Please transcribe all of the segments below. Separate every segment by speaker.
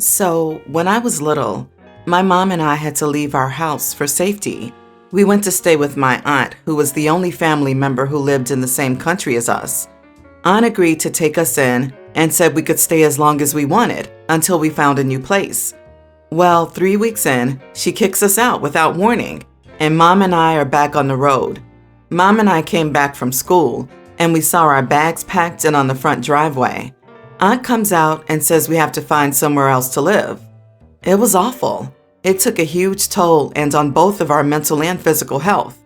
Speaker 1: So, when I was little, my mom and I had to leave our house for safety. We went to stay with my aunt, who was the only family member who lived in the same country as us. Aunt agreed to take us in and said we could stay as long as we wanted until we found a new place. Well, 3 weeks in, she kicks us out without warning, and Mom and I are back on the road. Mom and I came back from school, and we saw our bags packed and on the front driveway. Aunt comes out and says we have to find somewhere else to live. It was awful. It took a huge toll and on both of our mental and physical health.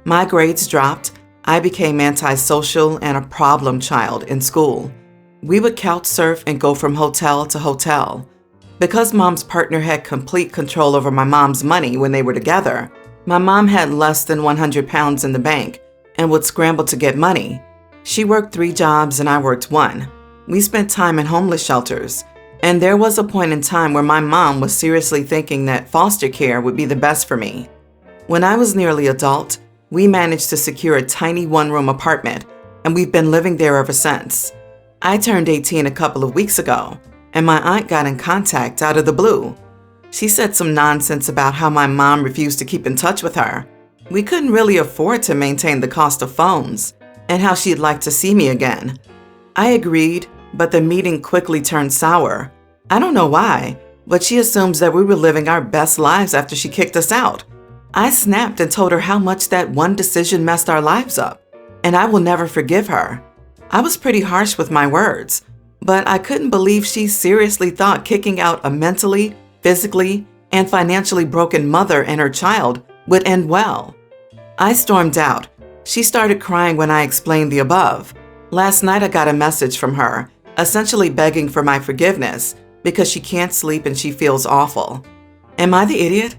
Speaker 1: My grades dropped. I became antisocial and a problem child in school. We would couch surf and go from hotel to hotel. Because Mom's partner had complete control over my mom's money when they were together, my mom had less than 100 pounds in the bank and would scramble to get money. She worked 3 jobs and I worked 1. We spent time in homeless shelters, and there was a point in time where my mom was seriously thinking that foster care would be the best for me. When I was nearly adult, we managed to secure a tiny 1-room apartment, and we've been living there ever since. I turned 18 a couple of weeks ago, and my aunt got in contact out of the blue. She said some nonsense about how my mom refused to keep in touch with her. We couldn't really afford to maintain the cost of phones, and how she'd like to see me again. I agreed, but the meeting quickly turned sour. I don't know why, but she assumes that we were living our best lives after she kicked us out. I snapped and told her how much that one decision messed our lives up, and I will never forgive her. I was pretty harsh with my words, but I couldn't believe she seriously thought kicking out a mentally, physically, and financially broken mother and her child would end well. I stormed out. She started crying when I explained the above. Last night I got a message from her, essentially begging for my forgiveness because she can't sleep and she feels awful. Am I the idiot?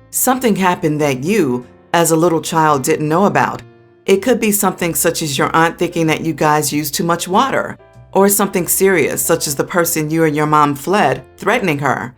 Speaker 1: Something happened that you, as a little child, didn't know about. It could be something such as your aunt thinking that you guys used too much water, or something serious such as the person you and your mom fled, threatening her.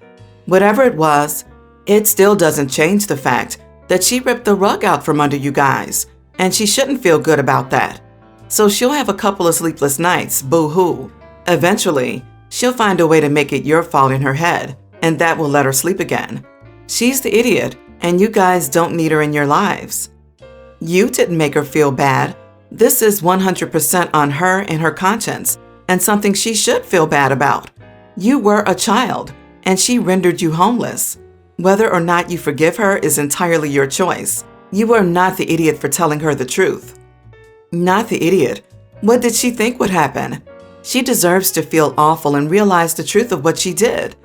Speaker 1: Whatever it was, it still doesn't change the fact that she ripped the rug out from under you guys, and she shouldn't feel good about that. So she'll have a couple of sleepless nights, boo-hoo. Eventually, she'll find a way to make it your fault in her head, and that will let her sleep again. She's the idiot, and you guys don't need her in your lives. You didn't make her feel bad. This is 100% on her and her conscience, and something she should feel bad about. You were a child, and she rendered you homeless. Whether or not you forgive her is entirely your choice. You are not the idiot for telling her the truth. Not the idiot. What did she think would happen? She deserves to feel awful and realize the truth of what she did.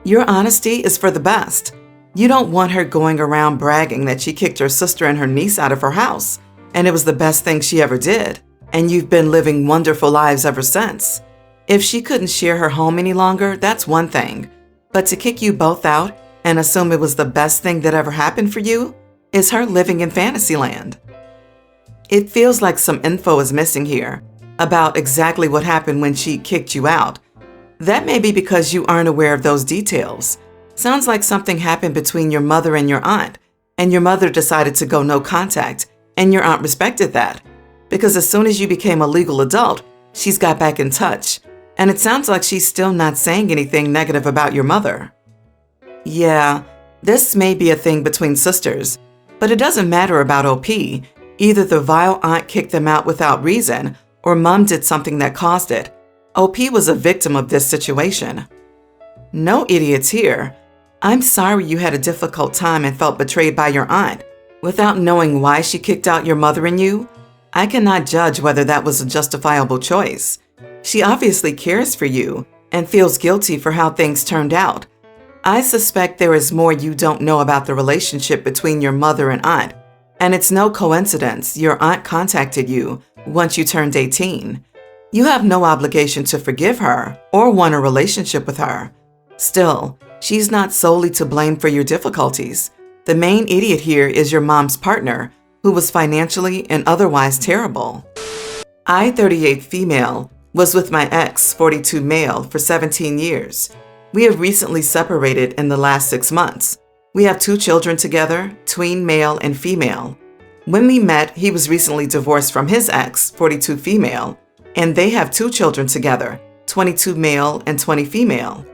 Speaker 1: Your honesty is for the best. You don't want her going around bragging that she kicked her sister and her niece out of her house, and it was the best thing she ever did, and you've been living wonderful lives ever since. If she couldn't share her home any longer, that's one thing, but to kick you both out and assume it was the best thing that ever happened for you is her living in Fantasyland. It feels like some info is missing here about exactly what happened when she kicked you out. That may be because you aren't aware of those details. Sounds like something happened between your mother and your aunt, and your mother decided to go no contact, and your aunt respected that. Because as soon as you became a legal adult, she's got back in touch, and it sounds like she's still not saying anything negative about your mother. Yeah, this may be a thing between sisters, but it doesn't matter about OP. Either the vile aunt kicked them out without reason, or Mom did something that caused it. OP was a victim of this situation. No idiots here. I'm sorry you had a difficult time and felt betrayed by your aunt. Without knowing why she kicked out your mother and you, I cannot judge whether that was a justifiable choice. She obviously cares for you and feels guilty for how things turned out. I suspect there is more you don't know about the relationship between your mother and aunt. And it's no coincidence your aunt contacted you once you turned 18. You have no obligation to forgive her or want a relationship with her. Still, she's not solely to blame for your difficulties. The main idiot here is your mom's partner, who was financially and otherwise terrible. I, 38 female, was with my ex, 42 male, for 17 years. We have recently separated in the last 6 months. We have 2 children together, tween male and female. When we met, he was recently divorced from his ex, 42 female, and they have 2 children together, 22 male and 20 female.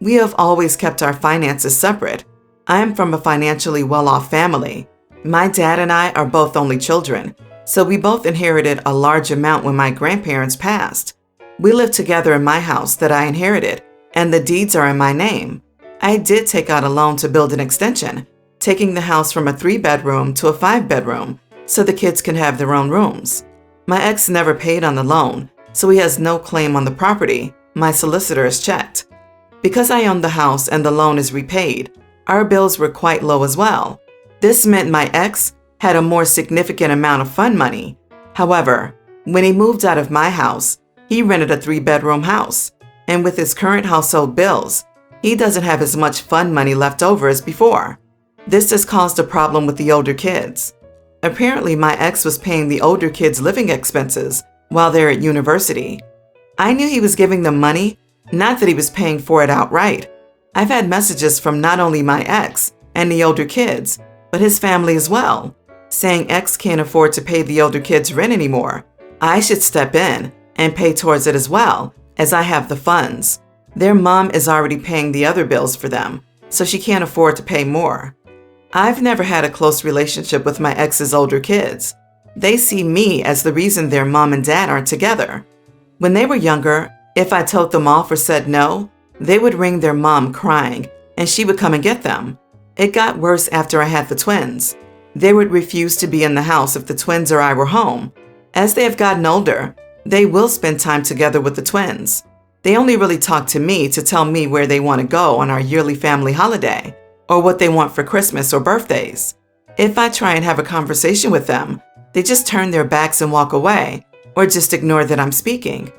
Speaker 1: We have always kept our finances separate. I am from a financially well-off family. My dad and I are both only children, so we both inherited a large amount when my grandparents passed. We live together in my house that I inherited, and the deeds are in my name. I did take out a loan to build an extension, taking the house from a 3-bedroom to a 5-bedroom so the kids can have their own rooms. My ex never paid on the loan, so he has no claim on the property. My solicitor is checked. Because I own the house and the loan is repaid, our bills were quite low as well. This meant my ex had a more significant amount of fund money. However, when he moved out of my house, he rented a 3-bedroom house, and with his current household bills, he doesn't have as much fund money left over as before. This has caused a problem with the older kids. Apparently, my ex was paying the older kids' living expenses while they're at university. I knew he was giving them money, not that he was paying for it outright. I've had messages from not only my ex and the older kids, but his family as well, saying ex can't afford to pay the older kids' rent anymore. I should step in and pay towards it as well, as I have the funds. Their mom is already paying the other bills for them, so she can't afford to pay more. I've never had a close relationship with my ex's older kids. They see me as the reason their mom and dad aren't together. When they were younger, if I told them off or said no, they would ring their mom crying, and she would come and get them. It got worse after I had the twins. They would refuse to be in the house if the twins or I were home. As they have gotten older, they will spend time together with the twins. They only really talk to me to tell me where they want to go on our yearly family holiday, or what they want for Christmas or birthdays. If I try and have a conversation with them, they just turn their backs and walk away, or just ignore that I'm speaking.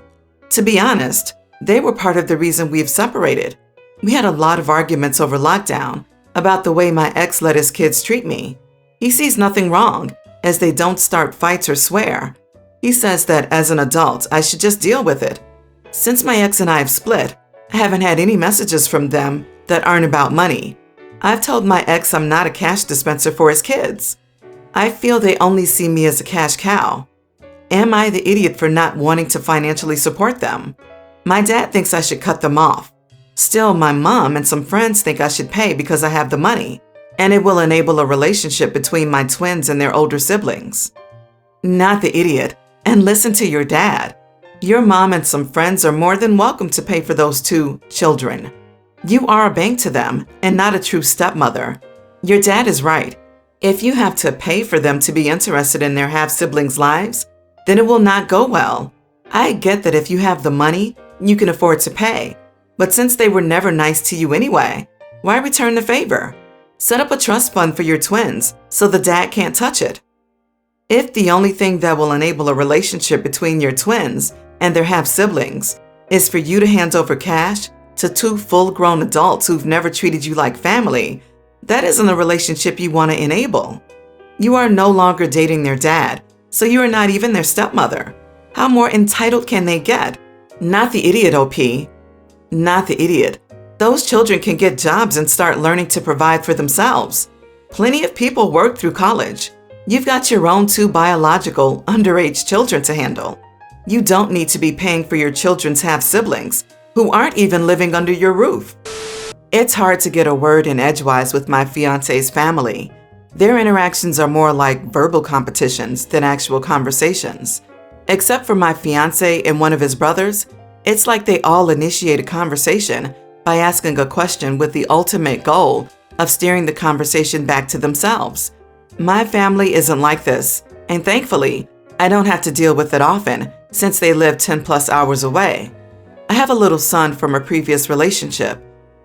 Speaker 1: To be honest, they were part of the reason we've separated. We had a lot of arguments over lockdown about the way my ex let his kids treat me. He sees nothing wrong, as they don't start fights or swear. He says that as an adult, I should just deal with it. Since my ex and I have split, I haven't had any messages from them that aren't about money. I've told my ex I'm not a cash dispenser for his kids. I feel they only see me as a cash cow. Am I the idiot for not wanting to financially support them? My dad thinks I should cut them off. Still, my mom and some friends think I should pay because I have the money, and it will enable a relationship between my twins and their older siblings. Not the idiot, and listen to your dad. Your mom and some friends are more than welcome to pay for those 2 children. You are a bank to them and not a true stepmother. Your dad is right. If you have to pay for them to be interested in their half-siblings' lives, then it will not go well. I get that if you have the money, you can afford to pay. But since they were never nice to you anyway, why return the favor? Set up a trust fund for your twins so the dad can't touch it. If the only thing that will enable a relationship between your twins and their half-siblings is for you to hand over cash to 2 full-grown adults who've never treated you like family, that isn't a relationship you want to enable. You are no longer dating their dad, so you are not even their stepmother. How more entitled can they get? Not the idiot, OP. Not the idiot. Those children can get jobs and start learning to provide for themselves. Plenty of people work through college. You've got your own 2 biological, underage children to handle. You don't need to be paying for your children's half-siblings who aren't even living under your roof. It's hard to get a word in edgewise with my fiance's family. Their interactions are more like verbal competitions than actual conversations. Except for my fiance and one of his brothers, it's like they all initiate a conversation by asking a question with the ultimate goal of steering the conversation back to themselves. My family isn't like this, and thankfully, I don't have to deal with it often since they live 10+ hours away. I have a little son from a previous relationship.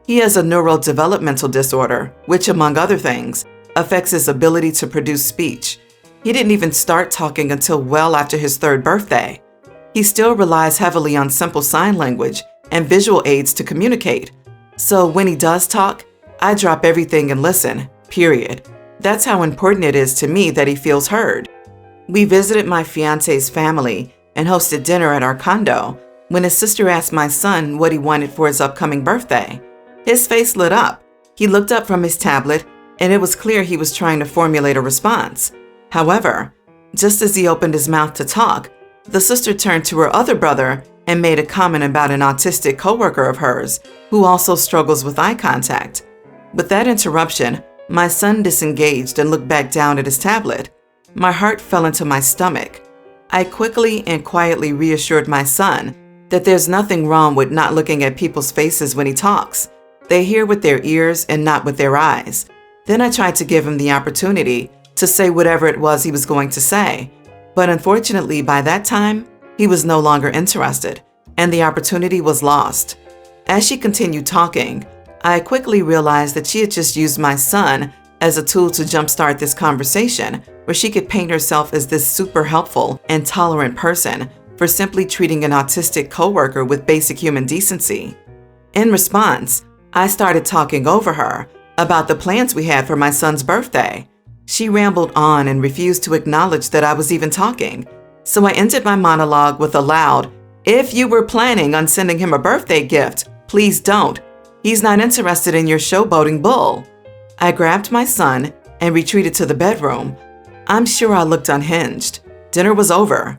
Speaker 1: He has a neurodevelopmental disorder, which, among other things, affects his ability to produce speech. He didn't even start talking until well after his 3rd birthday. He still relies heavily on simple sign language and visual aids to communicate. So when he does talk, I drop everything and listen, period. That's how important it is to me that he feels heard. We visited my fiance's family and hosted dinner at our condo when his sister asked my son what he wanted for his upcoming birthday. His face lit up. He looked up from his tablet, and it was clear he was trying to formulate a response. However, just as he opened his mouth to talk, the sister turned to her other brother and made a comment about an autistic coworker of hers who also struggles with eye contact. With that interruption, my son disengaged and looked back down at his tablet. My heart fell into my stomach. I quickly and quietly reassured my son that there's nothing wrong with not looking at people's faces when he talks. They hear with their ears and not with their eyes. Then I tried to give him the opportunity to say whatever it was he was going to say. But unfortunately, by that time, he was no longer interested, and the opportunity was lost. As she continued talking, I quickly realized that she had just used my son as a tool to jumpstart this conversation, where she could paint herself as this super helpful and tolerant person for simply treating an autistic coworker with basic human decency. In response, I started talking over her about the plans we had for my son's birthday. She rambled on and refused to acknowledge that I was even talking. So I ended my monologue with a loud, "If you were planning on sending him a birthday gift, please don't. He's not interested in your showboating bull." I grabbed my son and retreated to the bedroom. I'm sure I looked unhinged. Dinner was over.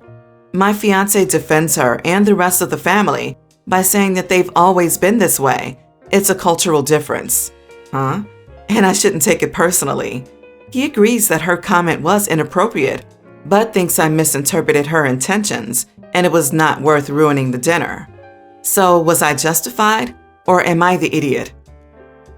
Speaker 1: My fiance defends her and the rest of the family by saying that they've always been this way. It's a cultural difference. Huh? And I shouldn't take it personally. He agrees that her comment was inappropriate, but thinks I misinterpreted her intentions and it was not worth ruining the dinner. So was I justified, or am I the idiot?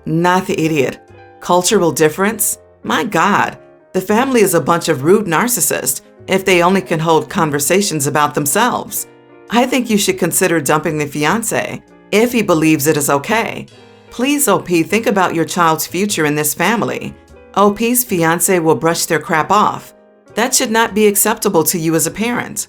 Speaker 1: Not the idiot. Cultural difference? My God, the family is a bunch of rude narcissists if they only can hold conversations about themselves. I think you should consider dumping the fiancé if he believes it is okay. Please, OP, think about your child's future in this family. OP's fiancé will brush their crap off. That should not be acceptable to you as a parent.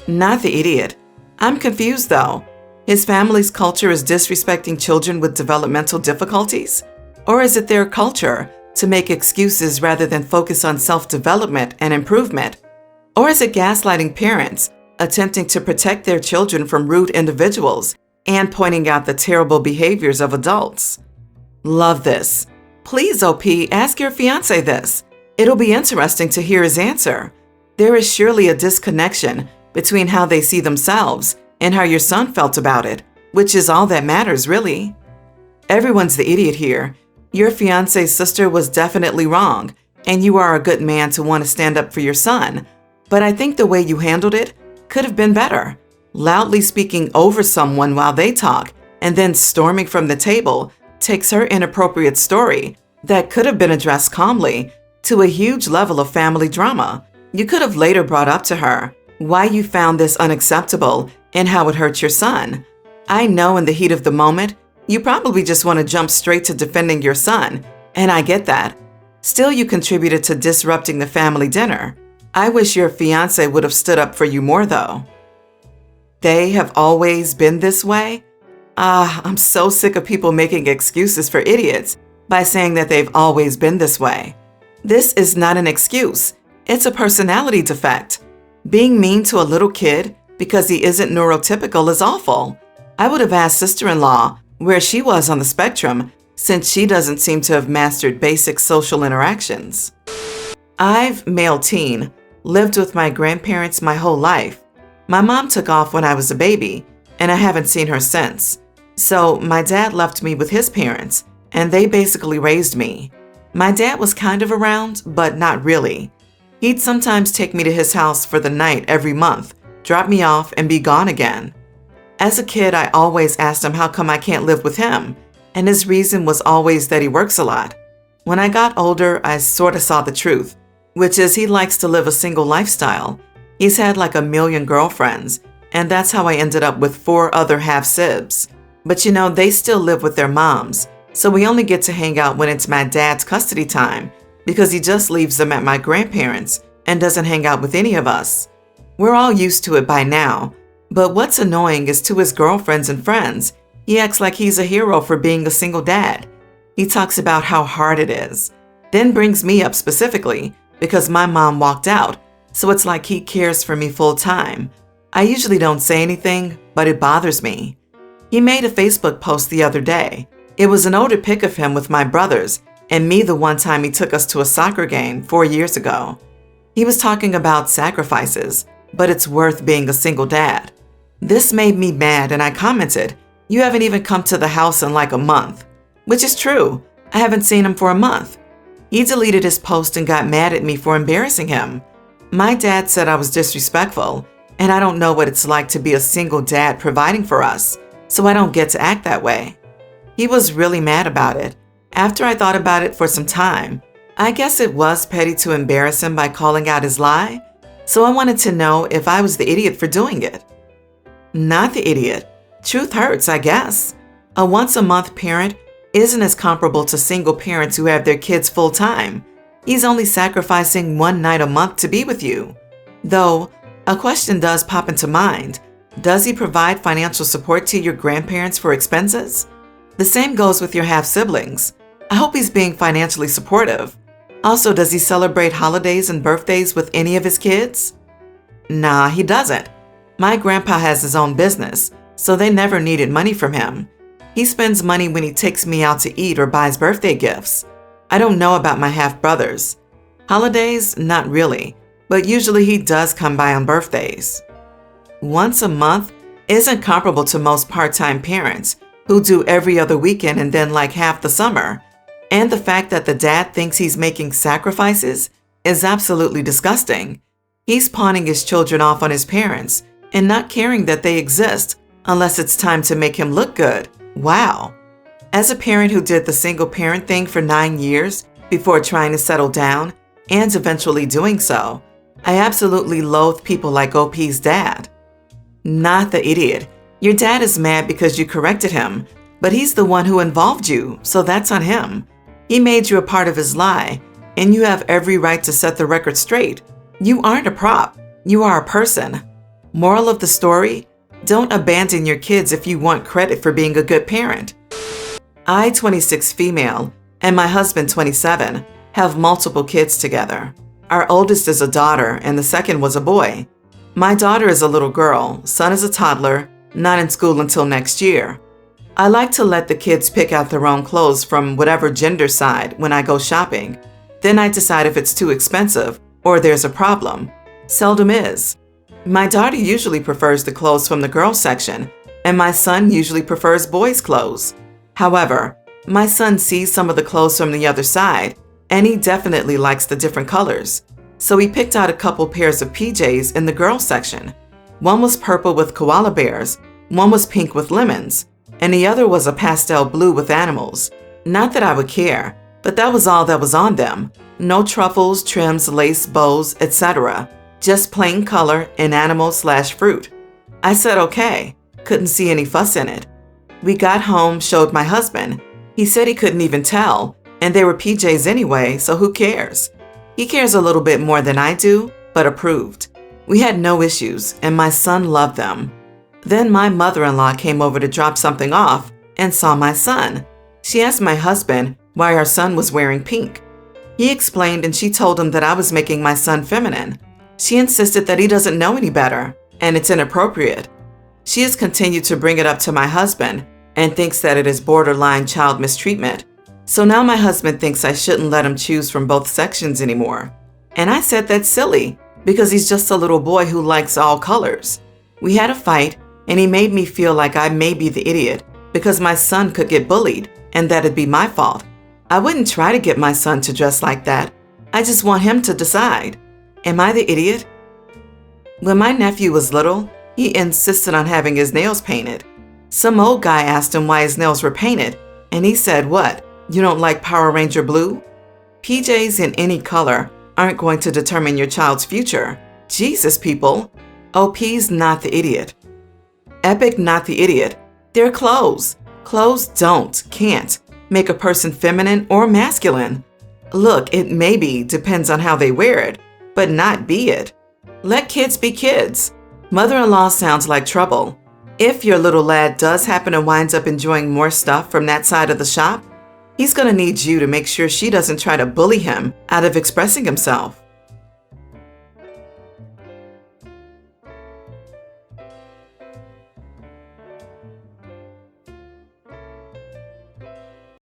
Speaker 1: Not the idiot. I'm confused though. His family's culture is disrespecting children with developmental difficulties? Or is it their culture to make excuses rather than focus on self-development and improvement? Or is it gaslighting parents, attempting to protect their children from rude individuals and pointing out the terrible behaviors of adults? Love this. Please, OP, ask your fiancé this. It'll be interesting to hear his answer. There is surely a disconnection between how they see themselves and how your son felt about it, which is all that matters, really. Everyone's the idiot here. Your fiancé's sister was definitely wrong, and you are a good man to want to stand up for your son. But I think the way you handled it could have been better. Loudly speaking over someone while they talk and then storming from the table takes her inappropriate story that could have been addressed calmly to a huge level of family drama. You could have later brought up to her why you found this unacceptable and how it hurt your son. I know in the heat of the moment, you probably just want to jump straight to defending your son, and I get that. Still, you contributed to disrupting the family dinner. I wish your fiancé would have stood up for you more though. They have always been this way? I'm so sick of people making excuses for idiots by saying that they've always been this way. This is not an excuse. It's a personality defect. Being mean to a little kid because he isn't neurotypical is awful. I would have asked sister-in-law where she was on the spectrum, since she doesn't seem to have mastered basic social interactions. I've, male teen, lived with my grandparents my whole life. My mom took off when I was a baby, and I haven't seen her since. So my dad left me with his parents, and they basically raised me. My dad was kind of around, but not really. He'd sometimes take me to his house for the night every month, drop me off, and be gone again. As a kid, I always asked him how come I can't live with him, and his reason was always that he works a lot. When I got older, I sort of saw the truth, which is he likes to live a single lifestyle. He's had like 1 million girlfriends, and that's how I ended up with 4 other half-sibs. But you know, they still live with their moms, so we only get to hang out when it's my dad's custody time, because he just leaves them at my grandparents' and doesn't hang out with any of us. We're all used to it by now, but what's annoying is to his girlfriends and friends, he acts like he's a hero for being a single dad. He talks about how hard it is, then brings me up specifically because my mom walked out, so it's like he cares for me full time. I usually don't say anything, but it bothers me. He made a Facebook post the other day. It was an older pic of him with my brothers and me the one time he took us to a soccer game 4 years ago. He was talking about sacrifices, but it's worth being a single dad. This made me mad and I commented, "You haven't even come to the house in like a month." Which is true. I haven't seen him for a month. He deleted his post and got mad at me for embarrassing him. My dad said I was disrespectful, and I don't know what it's like to be a single dad providing for us, so I don't get to act that way. He was really mad about it. After I thought about it for some time, I guess it was petty to embarrass him by calling out his lie, so I wanted to know if I was the idiot for doing it. Not the idiot. Truth hurts, I guess. A once-a-month parent isn't as comparable to single parents who have their kids full-time. He's only sacrificing one night a month to be with you. Though, a question does pop into mind. Does he provide financial support to your grandparents for expenses? The same goes with your half-siblings. I hope he's being financially supportive. Also, does he celebrate holidays and birthdays with any of his kids? Nah, he doesn't. My grandpa has his own business, so they never needed money from him. He spends money when he takes me out to eat or buys birthday gifts. I don't know about my half-brothers. Holidays, not really, but usually he does come by on birthdays. Once a month isn't comparable to most part-time parents who do every other weekend and then like half the summer. And the fact that the dad thinks he's making sacrifices is absolutely disgusting. He's pawning his children off on his parents and not caring that they exist unless it's time to make him look good. Wow. As a parent who did the single parent thing for 9 years before trying to settle down and eventually doing so, I absolutely loathe people like OP's dad. Not the idiot. Your dad is mad because you corrected him, but he's the one who involved you, so that's on him. He made you a part of his lie, and you have every right to set the record straight. You aren't a prop. You are a person. Moral of the story? Don't abandon your kids if you want credit for being a good parent. I, 26 female, and my husband, 27, have multiple kids together. Our oldest is a daughter, and the second was a boy. My daughter is a little girl, son is a toddler, not in school until next year. I like to let the kids pick out their own clothes from whatever gender side when I go shopping. Then I decide if it's too expensive or there's a problem. Seldom is. My daughter usually prefers the clothes from the girls section, and my son usually prefers boys' clothes. However, my son sees some of the clothes from the other side, and he definitely likes the different colors. So he picked out a couple pairs of PJs in the girls section. One was purple with koala bears, one was pink with lemons, and the other was a pastel blue with animals. Not that I would care, but that was all that was on them. No truffles, trims, lace, bows, etc. Just plain color and animal/fruit. I said okay, couldn't see any fuss in it. We got home, showed my husband. He said he couldn't even tell, and they were PJs anyway, so who cares? He cares a little bit more than I do, but approved. We had no issues, and my son loved them. Then my mother-in-law came over to drop something off and saw my son. She asked my husband why our son was wearing pink. He explained and she told him that I was making my son feminine. She insisted that he doesn't know any better and it's inappropriate. She has continued to bring it up to my husband and thinks that it is borderline child mistreatment. So now my husband thinks I shouldn't let him choose from both sections anymore. And I said that's silly because he's just a little boy who likes all colors. We had a fight and he made me feel like I may be the idiot because my son could get bullied and that'd be my fault. I wouldn't try to get my son to dress like that. I just want him to decide. Am I the idiot? When my nephew was little, he insisted on having his nails painted. Some old guy asked him why his nails were painted, and he said, "What, you don't like Power Ranger blue?" PJs in any color aren't going to determine your child's future. Jesus, people. OP's not the idiot. Epic not the idiot. They're clothes. Clothes can't make a person feminine or masculine. Look, it maybe depends on how they wear it, but not be it. Let kids be kids. Mother-in-law sounds like trouble. If your little lad does happen to wind up enjoying more stuff from that side of the shop, he's gonna need you to make sure she doesn't try to bully him out of expressing himself.